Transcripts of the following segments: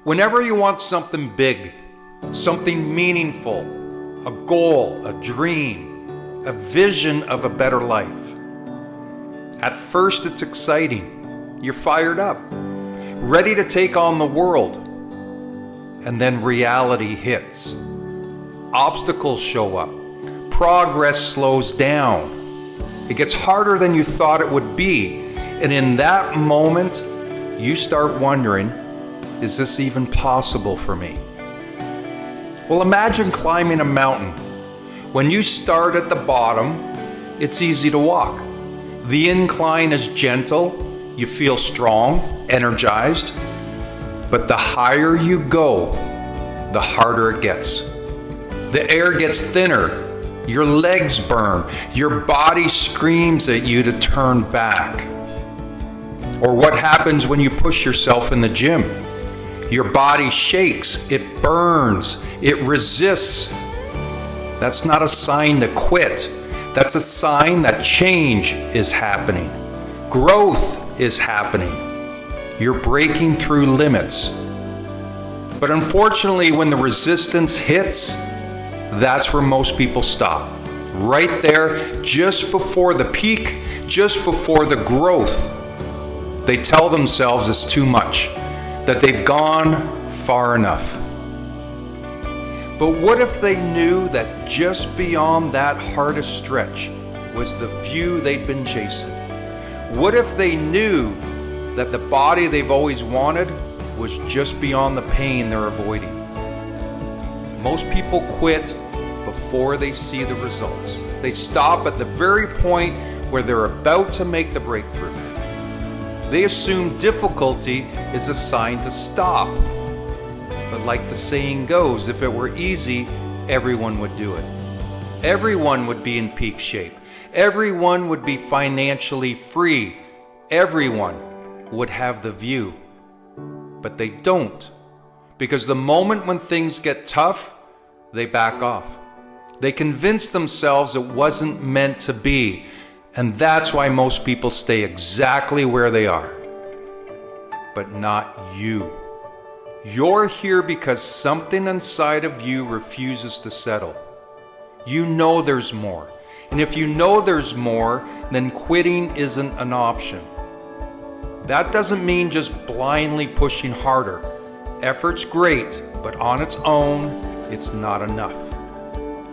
Whenever you want something big, something meaningful, a goal, a dream, a vision of a better life, at first it's exciting. You're fired up, ready to take on the world. And then reality hits. Obstacles show up. Progress slows down. It gets harder than you thought it would be. And in that moment, you start wondering, is this even possible for me? Well, imagine climbing a mountain. When you start at the bottom, it's easy to walk. The incline is gentle. You feel strong, energized. But the higher you go, the harder it gets. The air gets thinner. Your legs burn. Your body screams at you to turn back. Or what happens when you push yourself in the gym? Your body shakes, it burns, it resists. That's not a sign to quit. That's a sign that change is happening. Growth is happening. You're breaking through limits. But unfortunately, when the resistance hits, that's where most people stop. Right there, just before the peak, just before the growth. They tell themselves it's too much, that they've gone far enough. But what if they knew that just beyond that hardest stretch was the view they'd been chasing? What if they knew that the body they've always wanted was just beyond the pain they're avoiding? Most people quit before they see the results. They stop at the very point where they're about to make the breakthrough. They assume difficulty is a sign to stop. But like the saying goes, if it were easy, everyone would do it. Everyone would be in peak shape. Everyone would be financially free. Everyone would have the view. But they don't. Because the moment when things get tough, they back off. They convince themselves it wasn't meant to be. And that's why most people stay exactly where they are. But not you. You're here because something inside of you refuses to settle. You know there's more. And if you know there's more, then quitting isn't an option. That doesn't mean just blindly pushing harder. Effort's great, but on its own, it's not enough.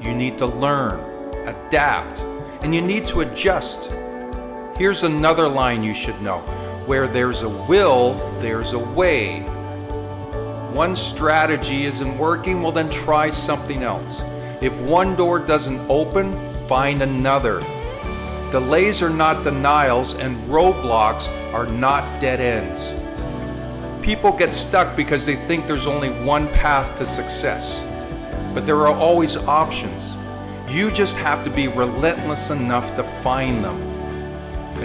You need to learn, adapt, and you need to adjust. Here's another line you should know. Where there's a will, there's a way. One strategy isn't working, well then try something else. If one door doesn't open, find another. Delays are not denials, and roadblocks are not dead ends. People get stuck because they think there's only one path to success. But there are always options. You just have to be relentless enough to find them.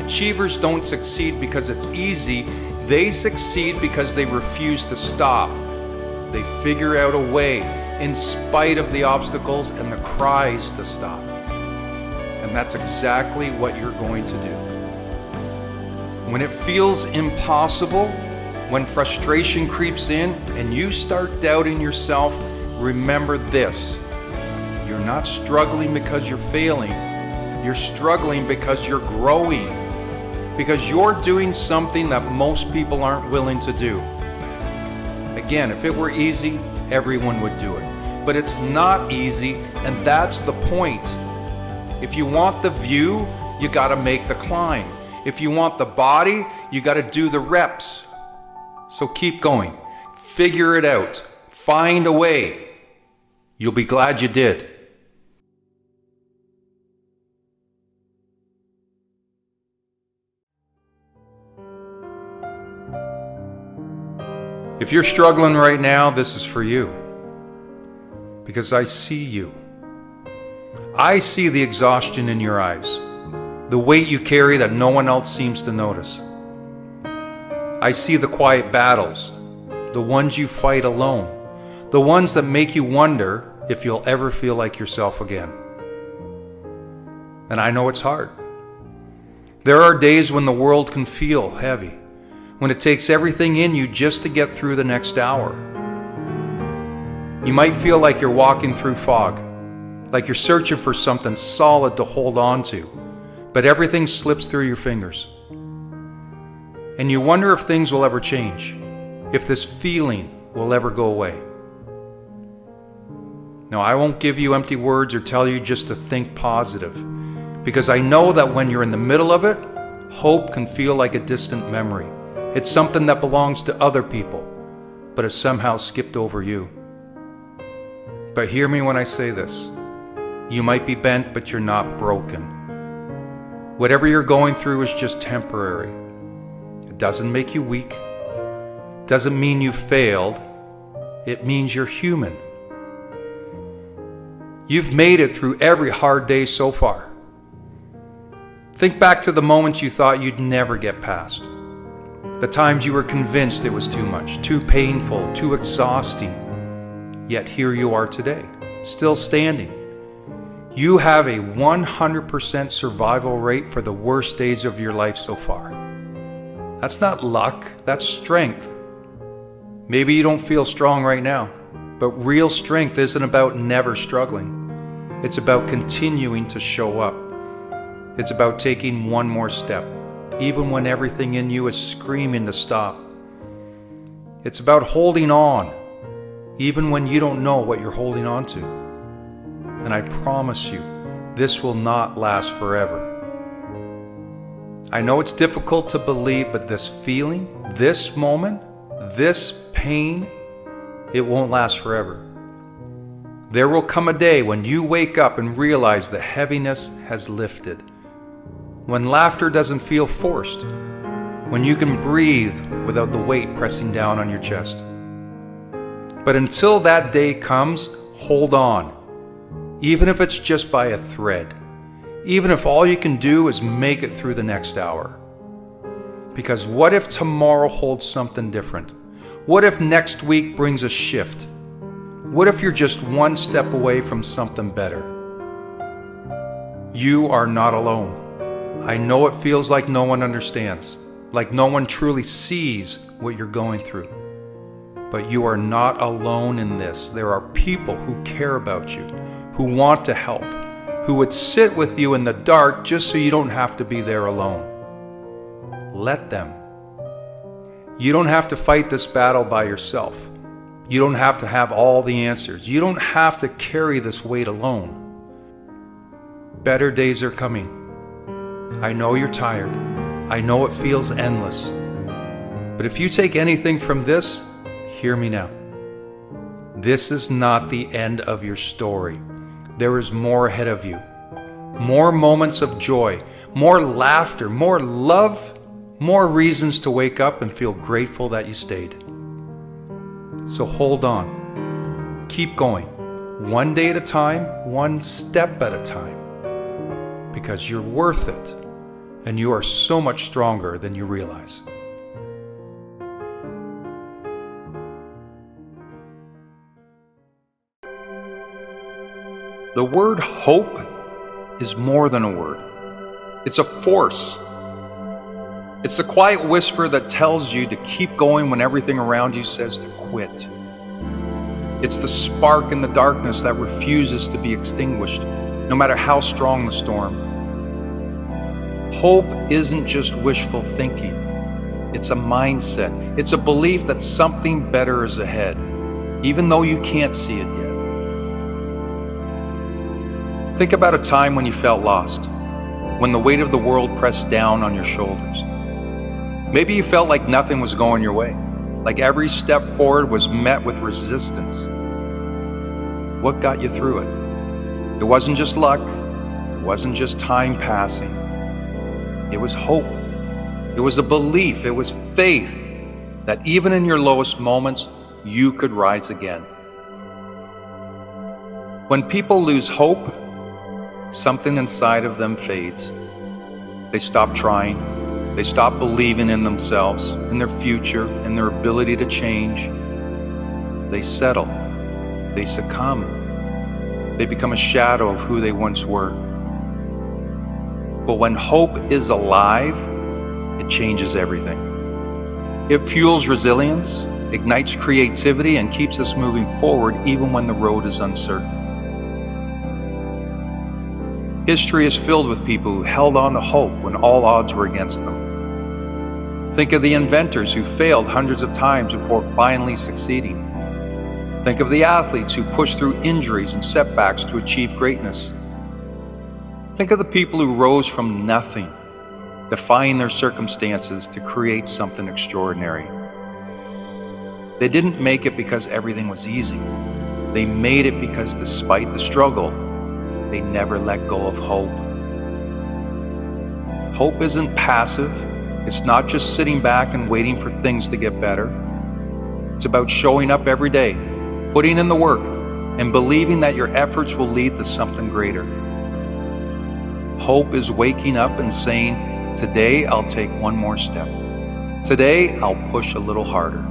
Achievers don't succeed because it's easy. They succeed because they refuse to stop. They figure out a way in spite of the obstacles and the cries to stop. And that's exactly what you're going to do. When it feels impossible, when frustration creeps in and you start doubting yourself, remember this. You're not struggling because you're failing. You're struggling because you're growing. Because you're doing something that most people aren't willing to do. Again, if it were easy, everyone would do it. But it's not easy, and that's the point. If you want the view, you gotta make the climb. If you want the body, you gotta do the reps. So keep going. Figure it out. Find a way. You'll be glad you did. If you're struggling right now, this is for you. Because I see you. I see the exhaustion in your eyes, the weight you carry that no one else seems to notice. I see the quiet battles, the ones you fight alone, the ones that make you wonder if you'll ever feel like yourself again. And I know it's hard. There are days when the world can feel heavy, when it takes everything in you just to get through the next hour. You might feel like you're walking through fog, like you're searching for something solid to hold on to, but everything slips through your fingers. And you wonder if things will ever change, if this feeling will ever go away. No, I won't give you empty words or tell you just to think positive, because I know that when you're in the middle of it, hope can feel like a distant memory. It's something that belongs to other people, but has somehow skipped over you. But hear me when I say this. You might be bent, but you're not broken. Whatever you're going through is just temporary. It doesn't make you weak. Doesn't mean you failed. It means you're human. You've made it through every hard day so far. Think back to the moments you thought you'd never get past. The times you were convinced it was too much, too painful, too exhausting. Yet here you are today, still standing. You have a 100% survival rate for the worst days of your life so far. That's not luck, that's strength. Maybe you don't feel strong right now, but real strength isn't about never struggling. It's about continuing to show up. It's about taking one more step, even when everything in you is screaming to stop. It's about holding on, even when you don't know what you're holding on to. And I promise you, this will not last forever. I know it's difficult to believe, but this feeling, this moment, this pain, it won't last forever. There will come a day when you wake up and realize the heaviness has lifted. When laughter doesn't feel forced. When you can breathe without the weight pressing down on your chest. But until that day comes, hold on. Even if it's just by a thread. Even if all you can do is make it through the next hour. Because what if tomorrow holds something different? What if next week brings a shift? What if you're just one step away from something better? You are not alone. I know it feels like no one understands, like no one truly sees what you're going through. But you are not alone in this. There are people who care about you, who want to help, who would sit with you in the dark just so you don't have to be there alone. Let them. You don't have to fight this battle by yourself. You don't have to have all the answers. You don't have to carry this weight alone. Better days are coming. I know you're tired. I know it feels endless. But if you take anything from this, hear me now. This is not the end of your story. There is more ahead of you. More moments of joy, more laughter, more love, more reasons to wake up and feel grateful that you stayed. So hold on. Keep going. One day at a time, one step at a time. Because you're worth it. And you are so much stronger than you realize. The word hope is more than a word. It's a force. It's the quiet whisper that tells you to keep going when everything around you says to quit. It's the spark in the darkness that refuses to be extinguished, no matter how strong the storm. Hope isn't just wishful thinking. It's a mindset. It's a belief that something better is ahead, even though you can't see it yet. Think about a time when you felt lost, when the weight of the world pressed down on your shoulders. Maybe you felt like nothing was going your way, like every step forward was met with resistance. What got you through it? It wasn't just luck. It wasn't just time passing. It was hope. It was a belief. It was faith that even in your lowest moments, you could rise again. When people lose hope, something inside of them fades. They stop trying. They stop believing in themselves, in their future, in their ability to change. They settle. They succumb. They become a shadow of who they once were. But when hope is alive, it changes everything. It fuels resilience, ignites creativity, and keeps us moving forward even when the road is uncertain. History is filled with people who held on to hope when all odds were against them. Think of the inventors who failed hundreds of times before finally succeeding. Think of the athletes who pushed through injuries and setbacks to achieve greatness. Think of the people who rose from nothing, defying their circumstances to create something extraordinary. They didn't make it because everything was easy. They made it because despite the struggle, they never let go of hope. Hope isn't passive. It's not just sitting back and waiting for things to get better. It's about showing up every day, putting in the work, and believing that your efforts will lead to something greater. Hope is waking up and saying, today I'll take one more step. Today I'll push a little harder.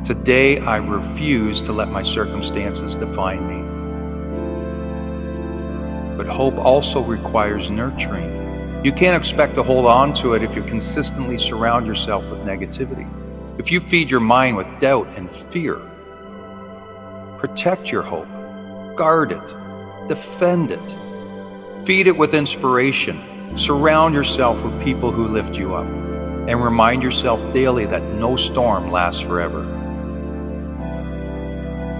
Today I refuse to let my circumstances define me. But hope also requires nurturing. You can't expect to hold on to it if you consistently surround yourself with negativity. If you feed your mind with doubt and fear. Protect your hope. Guard it. Defend it. Feed it with inspiration. Surround yourself with people who lift you up. And remind yourself daily that no storm lasts forever.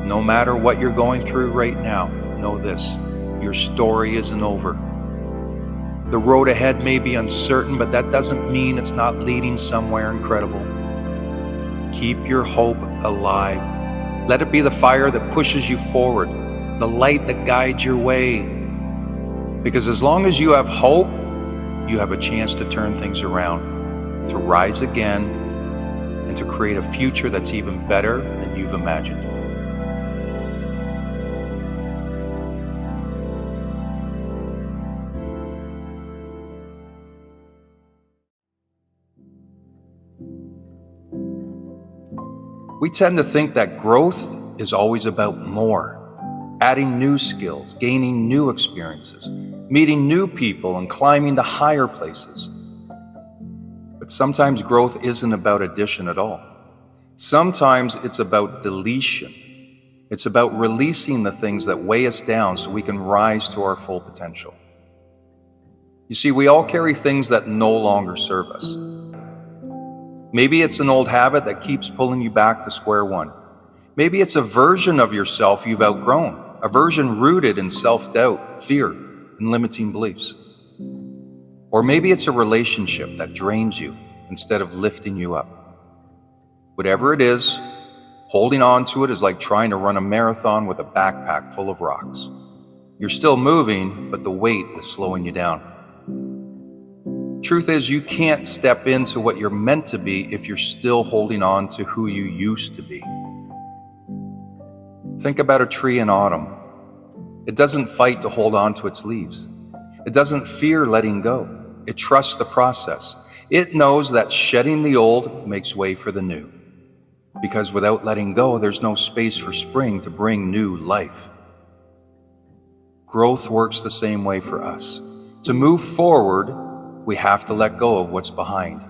No matter what you're going through right now, know this. Your story isn't over. The road ahead may be uncertain, but that doesn't mean it's not leading somewhere incredible. Keep your hope alive. Let it be the fire that pushes you forward, the light that guides your way. Because as long as you have hope, you have a chance to turn things around, to rise again, and to create a future that's even better than you've imagined. We tend to think that growth is always about more, adding new skills, gaining new experiences, meeting new people, and climbing to higher places. But sometimes growth isn't about addition at all. Sometimes it's about deletion. It's about releasing the things that weigh us down so we can rise to our full potential. You see, we all carry things that no longer serve us. Maybe it's an old habit that keeps pulling you back to square one. Maybe it's a version of yourself you've outgrown, a version rooted in self-doubt, fear, and limiting beliefs. Or maybe it's a relationship that drains you instead of lifting you up. Whatever it is, holding on to it is like trying to run a marathon with a backpack full of rocks. You're still moving, but the weight is slowing you down. Truth is, you can't step into what you're meant to be if you're still holding on to who you used to be. Think about a tree in autumn. It doesn't fight to hold on to its leaves. It doesn't fear letting go. It trusts the process. It knows that shedding the old makes way for the new. Because without letting go, there's no space for spring to bring new life. Growth works the same way for us. To move forward, we have to let go of what's behind.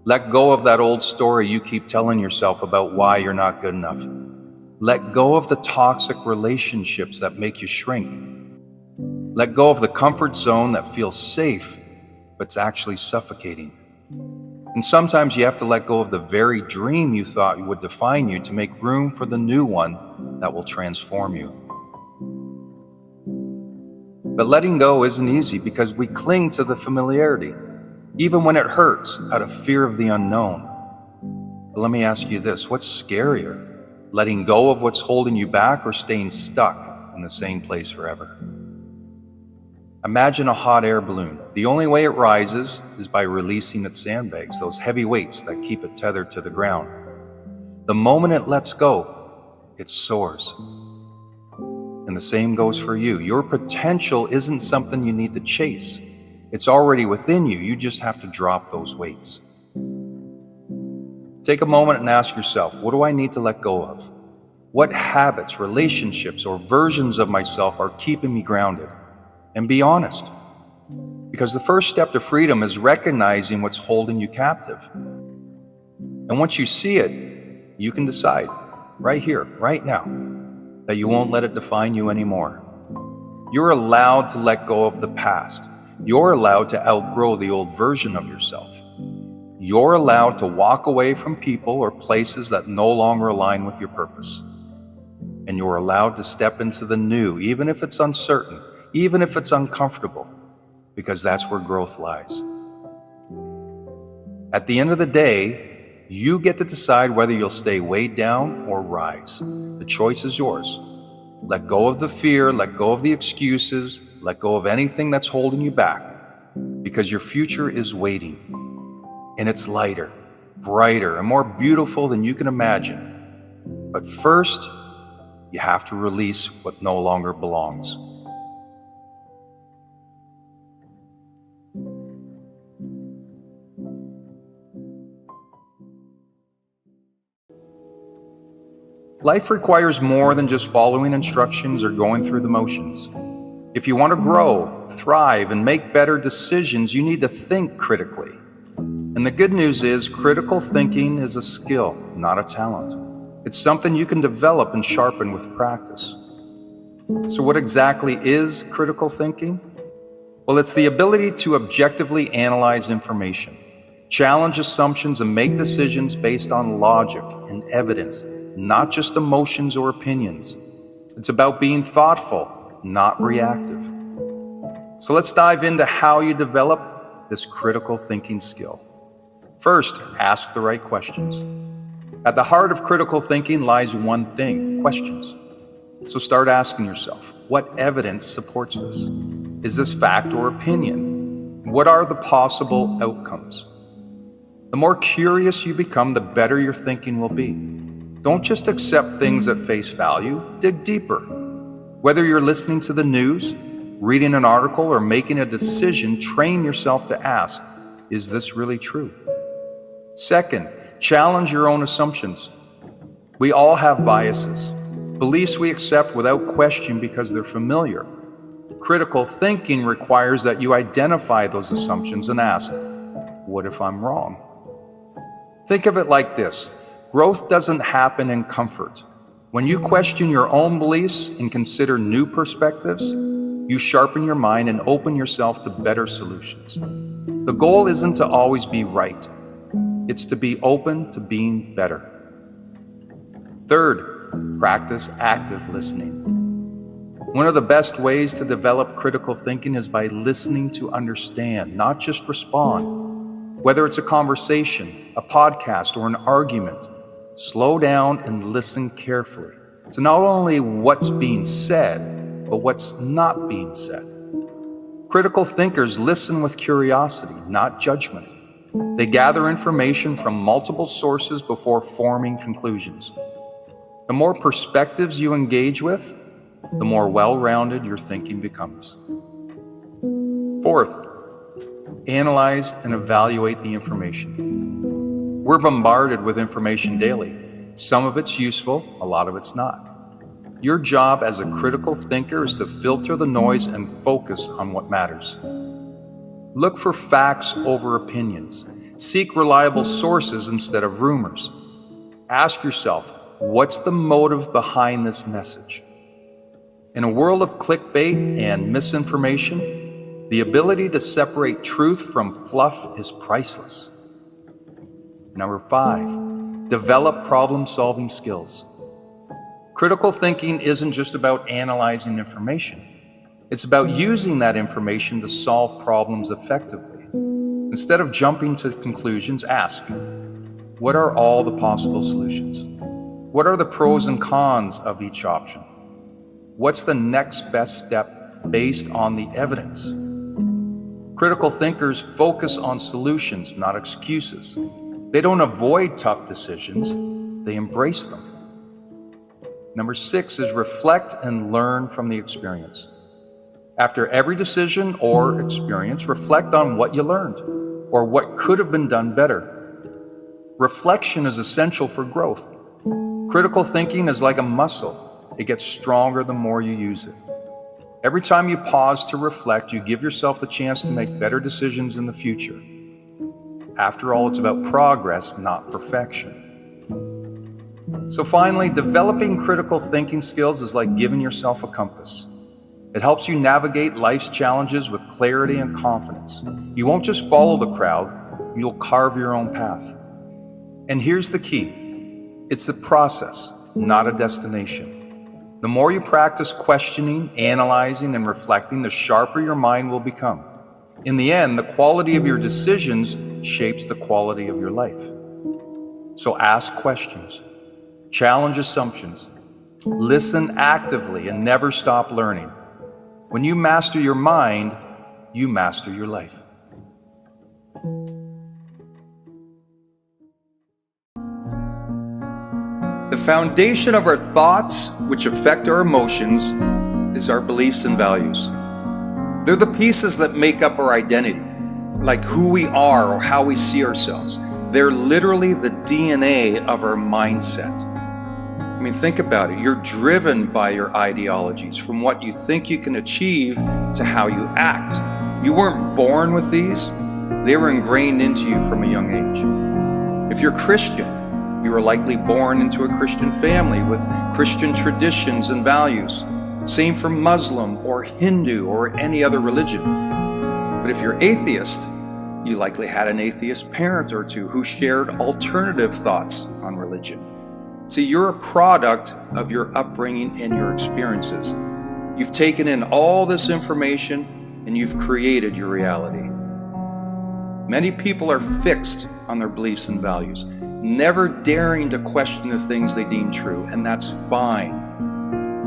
Let go of that old story you keep telling yourself about why you're not good enough. Let go of the toxic relationships that make you shrink. Let go of the comfort zone that feels safe, but's actually suffocating. And sometimes you have to let go of the very dream you thought would define you to make room for the new one that will transform you. But letting go isn't easy because we cling to the familiarity, even when it hurts, out of fear of the unknown. But let me ask you this, what's scarier? Letting go of what's holding you back or staying stuck in the same place forever? Imagine a hot air balloon. The only way it rises is by releasing its sandbags, those heavy weights that keep it tethered to the ground. The moment it lets go, it soars. And the same goes for you. Your potential isn't something you need to chase. It's already within you. You just have to drop those weights. Take a moment and ask yourself, what do I need to let go of? What habits, relationships, or versions of myself are keeping me grounded? And be honest. Because the first step to freedom is recognizing what's holding you captive. And once you see it, you can decide right here, right now, that you won't let it define you anymore. You're allowed to let go of the past. You're allowed to outgrow the old version of yourself. You're allowed to walk away from people or places that no longer align with your purpose. And you're allowed to step into the new, even if it's uncertain, even if it's uncomfortable, because that's where growth lies. At the end of the day, you get to decide whether you'll stay weighed down or rise. The choice is yours. Let go of the fear, let go of the excuses, let go of anything that's holding you back, because your future is waiting. And it's lighter, brighter, and more beautiful than you can imagine. But first, you have to release what no longer belongs. Life requires more than just following instructions or going through the motions. If you want to grow, thrive, and make better decisions, you need to think critically. And the good news is, critical thinking is a skill, not a talent. It's something you can develop and sharpen with practice. So what exactly is critical thinking? Well, it's the ability to objectively analyze information, challenge assumptions, and make decisions based on logic and evidence, not just emotions or opinions. It's about being thoughtful, not reactive. So let's dive into how you develop this critical thinking skill. First, ask the right questions. At the heart of critical thinking lies one thing: questions. So start asking yourself, what evidence supports this? Is this fact or opinion? What are the possible outcomes? The more curious you become, the better your thinking will be. Don't just accept things at face value, dig deeper. Whether you're listening to the news, reading an article, or making a decision, train yourself to ask, is this really true? Second, challenge your own assumptions. We all have biases, beliefs we accept without question because they're familiar. Critical thinking requires that you identify those assumptions and ask, what if I'm wrong? Think of it like this: growth doesn't happen in comfort. When you question your own beliefs and consider new perspectives, you sharpen your mind and open yourself to better solutions. The goal isn't to always be right. It's to be open to being better. Third, practice active listening. One of the best ways to develop critical thinking is by listening to understand, not just respond. Whether it's a conversation, a podcast, or an argument, slow down and listen carefully to not only what's being said, but what's not being said. Critical thinkers listen with curiosity, not judgment. They gather information from multiple sources before forming conclusions. The more perspectives you engage with, the more well-rounded your thinking becomes. Fourth, analyze and evaluate the information. We're bombarded with information daily. Some of it's useful, a lot of it's not. Your job as a critical thinker is to filter the noise and focus on what matters. Look for facts over opinions. Seek reliable sources instead of rumors. Ask yourself, what's the motive behind this message? In a world of clickbait and misinformation, the ability to separate truth from fluff is priceless. Number 5, develop problem-solving skills. Critical thinking isn't just about analyzing information. It's about using that information to solve problems effectively. Instead of jumping to conclusions, ask, what are all the possible solutions? What are the pros and cons of each option? What's the next best step based on the evidence? Critical thinkers focus on solutions, not excuses. They don't avoid tough decisions, they embrace them. Number 6 is reflect and learn from the experience. After every decision or experience, reflect on what you learned or what could have been done better. Reflection is essential for growth. Critical thinking is like a muscle. It gets stronger the more you use it. Every time you pause to reflect, you give yourself the chance to make better decisions in the future. After all, it's about progress, not perfection. So finally, developing critical thinking skills is like giving yourself a compass. It helps you navigate life's challenges with clarity and confidence. You won't just follow the crowd, you'll carve your own path. And here's the key. It's a process, not a destination. The more you practice questioning, analyzing, and reflecting, the sharper your mind will become. In the end, the quality of your decisions shapes the quality of your life. So ask questions, challenge assumptions, listen actively, and never stop learning. When you master your mind, you master your life. The foundation of our thoughts, which affect our emotions, is our beliefs and values. They're the pieces that make up our identity, like who we are or how we see ourselves. They're literally the DNA of our mindset. I mean, think about it. You're driven by your ideologies, from what you think you can achieve to how you act. You weren't born with these. They were ingrained into you from a young age. If you're Christian, you were likely born into a Christian family with Christian traditions and values. Same for Muslim or Hindu or any other religion. But if you're atheist, you likely had an atheist parent or two who shared alternative thoughts on religion. See, you're a product of your upbringing and your experiences. You've taken in all this information and you've created your reality. Many people are fixed on their beliefs and values, never daring to question the things they deem true, and that's fine.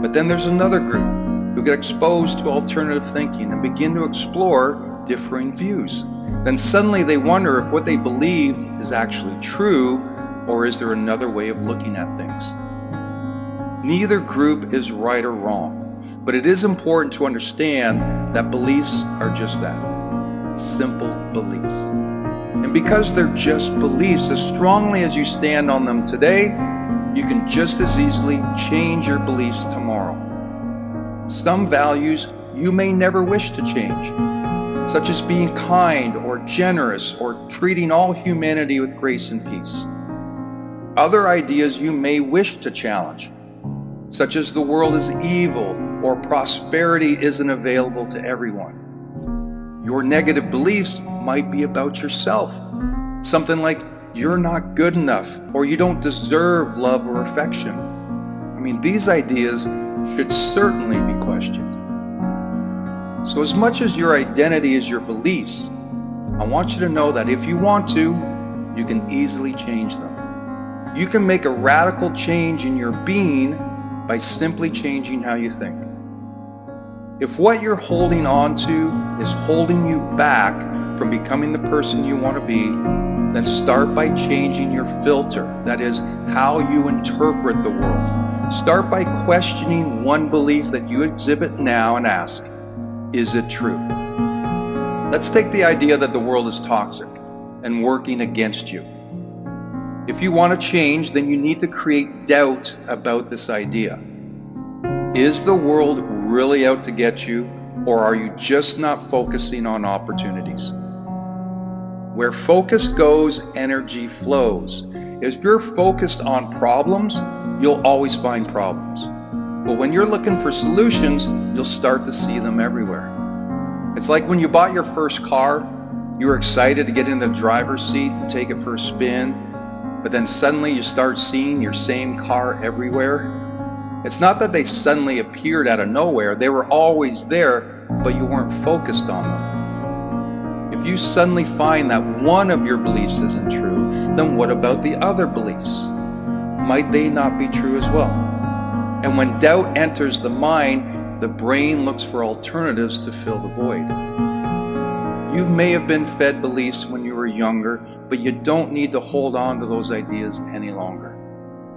But then there's another group who get exposed to alternative thinking and begin to explore differing views. Then suddenly they wonder if what they believed is actually true, or is there another way of looking at things? Neither group is right or wrong, but it is important to understand that beliefs are just that, simple beliefs. And because they're just beliefs, as strongly as you stand on them today, you can just as easily change your beliefs tomorrow. Some values you may never wish to change, such as being kind or generous or treating all humanity with grace and peace. Other ideas you may wish to challenge, such as the world is evil or prosperity isn't available to everyone. Your negative beliefs might be about yourself. Something like you're not good enough or you don't deserve love or affection. I mean, these ideas should certainly be questioned. So as much as your identity is your beliefs, I want you to know that if you want to, you can easily change them. You can make a radical change in your being by simply changing how you think. If what you're holding on to is holding you back from becoming the person you want to be, then start by changing your filter. That is, how you interpret the world. Start by questioning one belief that you exhibit now and ask, is it true? Let's take the idea that the world is toxic and working against you. If you want to change, then you need to create doubt about this idea. Is the world really out to get you, or are you just not focusing on opportunities? Where focus goes, energy flows. If you're focused on problems, you'll always find problems. But when you're looking for solutions, you'll start to see them everywhere. It's like when you bought your first car, you were excited to get in the driver's seat and take it for a spin, but then suddenly you start seeing your same car everywhere. It's not that they suddenly appeared out of nowhere. They were always there, but you weren't focused on them. If you suddenly find that one of your beliefs isn't true, then what about the other beliefs? Might they not be true as well? And when doubt enters the mind, the brain looks for alternatives to fill the void. You may have been fed beliefs when you were younger, but you don't need to hold on to those ideas any longer,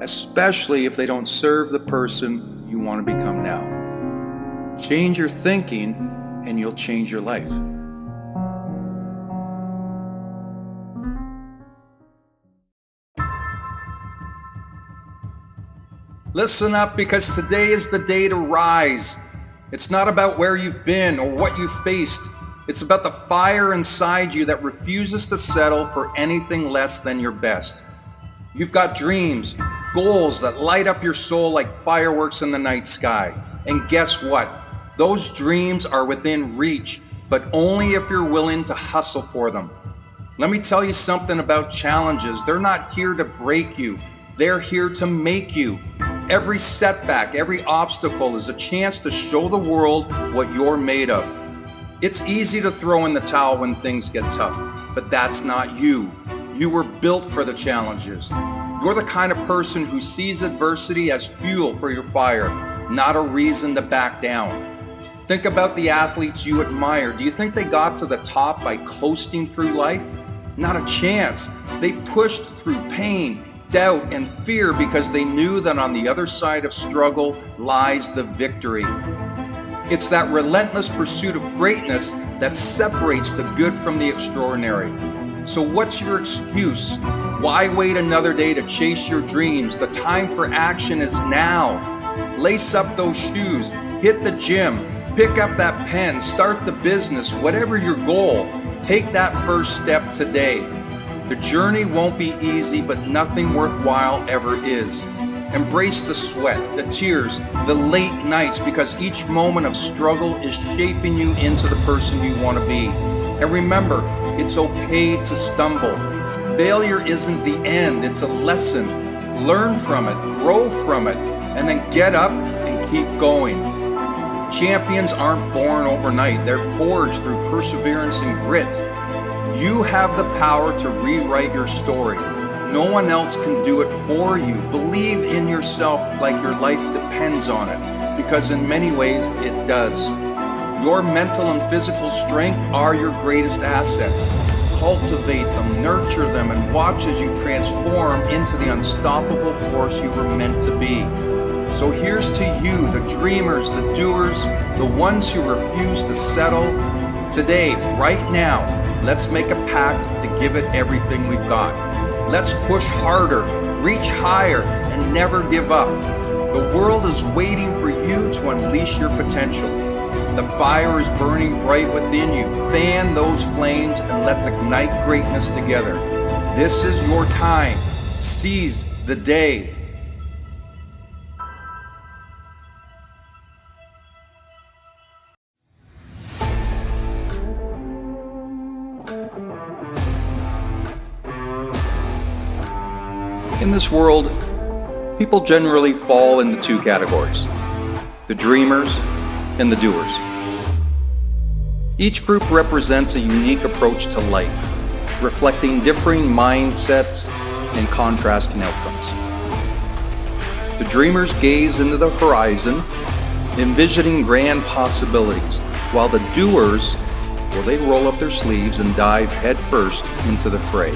especially if they don't serve the person you want to become now. Change your thinking and you'll change your life. Listen up, because today is the day to rise. It's not about where you've been or what you faced. It's about the fire inside you that refuses to settle for anything less than your best. You've got dreams, goals that light up your soul like fireworks in the night sky. And guess what? Those dreams are within reach, but only if you're willing to hustle for them. Let me tell you something about challenges. They're not here to break you. They're here to make you. Every setback, every obstacle is a chance to show the world what you're made of. It's easy to throw in the towel when things get tough, but that's not you. You were built for the challenges. You're the kind of person who sees adversity as fuel for your fire, not a reason to back down. Think about the athletes you admire. Do you think they got to the top by coasting through life? Not a chance. They pushed through pain, doubt, and fear because they knew that on the other side of struggle lies the victory. It's that relentless pursuit of greatness that separates the good from the extraordinary. So what's your excuse? Why wait another day to chase your dreams? The time for action is now. Lace up those shoes, hit the gym, pick up that pen, start the business, whatever your goal. Take that first step today. The journey won't be easy, but nothing worthwhile ever is. Embrace the sweat, the tears, the late nights, because each moment of struggle is shaping you into the person you want to be. And remember, it's okay to stumble. Failure isn't the end, it's a lesson. Learn from it, grow from it, and then get up and keep going. Champions aren't born overnight, they're forged through perseverance and grit. You have the power to rewrite your story. No one else can do it for you. Believe in yourself like your life depends on it, because in many ways it does. Your mental and physical strength are your greatest assets. Cultivate them, nurture them, and watch as you transform into the unstoppable force you were meant to be. So here's to you, the dreamers, the doers, the ones who refuse to settle. Today, right now, let's make a pact to give it everything we've got. Let's push harder, reach higher, and never give up. The world is waiting for you to unleash your potential. The fire is burning bright within you. Fan those flames and let's ignite greatness together. This is your time. Seize the day. In this world, people generally fall into two categories: the dreamers and the doers. Each group represents a unique approach to life, reflecting differing mindsets and contrasting outcomes. The dreamers gaze into the horizon, envisioning grand possibilities, while the doers, well, they roll up their sleeves and dive headfirst into the fray,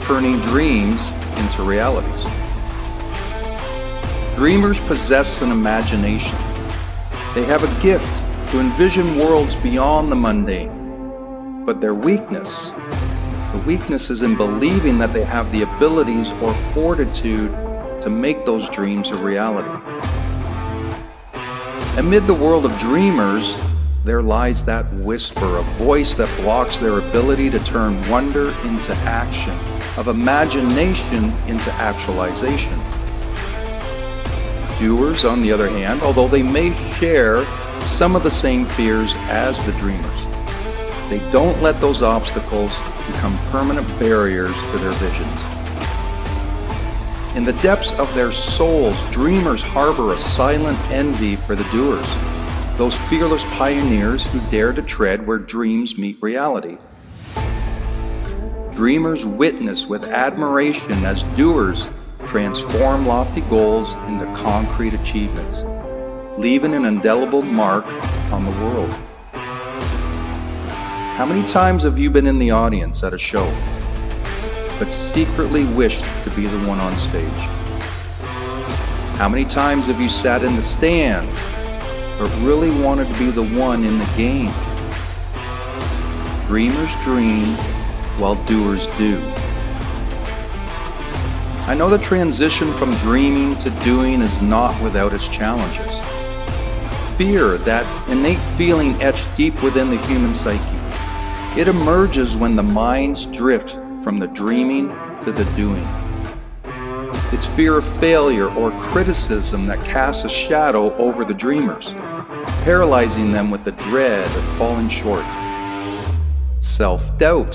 turning dreams into realities. Dreamers possess an imagination. They have a gift to envision worlds beyond the mundane. But their weakness, the weakness is in believing that they have the abilities or fortitude to make those dreams a reality. Amid the world of dreamers, there lies that whisper, a voice that blocks their ability to turn wonder into action, of imagination into actualization. Doers, on the other hand, although they may share some of the same fears as the dreamers, they don't let those obstacles become permanent barriers to their visions. In the depths of their souls, dreamers harbor a silent envy for the doers, those fearless pioneers who dare to tread where dreams meet reality. Dreamers witness with admiration as doers transform lofty goals into concrete achievements, leaving an indelible mark on the world. How many times have you been in the audience at a show, but secretly wished to be the one on stage? How many times have you sat in the stands, but really wanted to be the one in the game? Dreamers dream while doers do. I know the transition from dreaming to doing is not without its challenges. Fear, that innate feeling etched deep within the human psyche, It emerges when the minds drift from the dreaming to the doing. It's fear of failure or criticism that casts a shadow over the dreamers, paralyzing them with the dread of falling short. Self-doubt,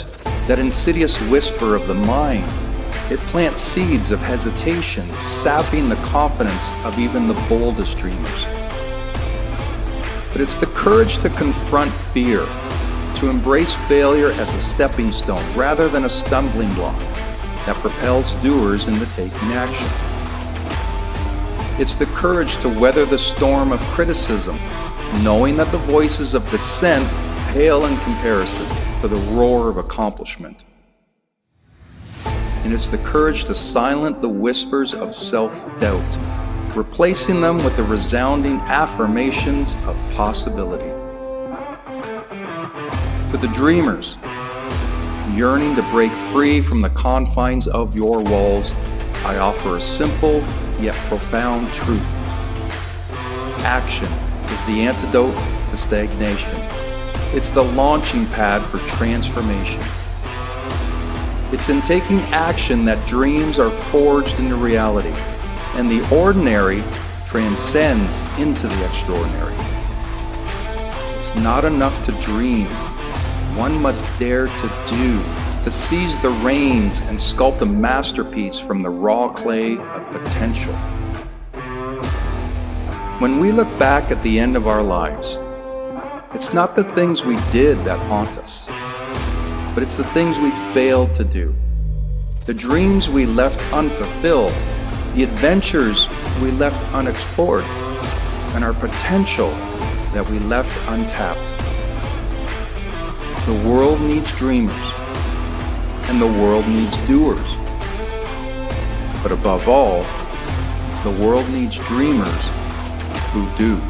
that insidious whisper of the mind, it plants seeds of hesitation, sapping the confidence of even the boldest dreamers. But it's the courage to confront fear, to embrace failure as a stepping stone rather than a stumbling block, that propels doers into taking action. It's the courage to weather the storm of criticism, knowing that the voices of dissent pale in comparison to the roar of accomplishment. And it's the courage to silence the whispers of self-doubt, replacing them with the resounding affirmations of possibility. To the dreamers, yearning to break free from the confines of your walls, I offer a simple yet profound truth. Action is the antidote to stagnation. It's the launching pad for transformation. It's in taking action that dreams are forged into reality, and the ordinary transcends into the extraordinary. It's not enough to dream. One must dare to do, to seize the reins and sculpt a masterpiece from the raw clay of potential. When we look back at the end of our lives, it's not the things we did that haunt us, but it's the things we failed to do, the dreams we left unfulfilled, the adventures we left unexplored, and our potential that we left untapped. The world needs dreamers, and the world needs doers. But above all, the world needs dreamers who do.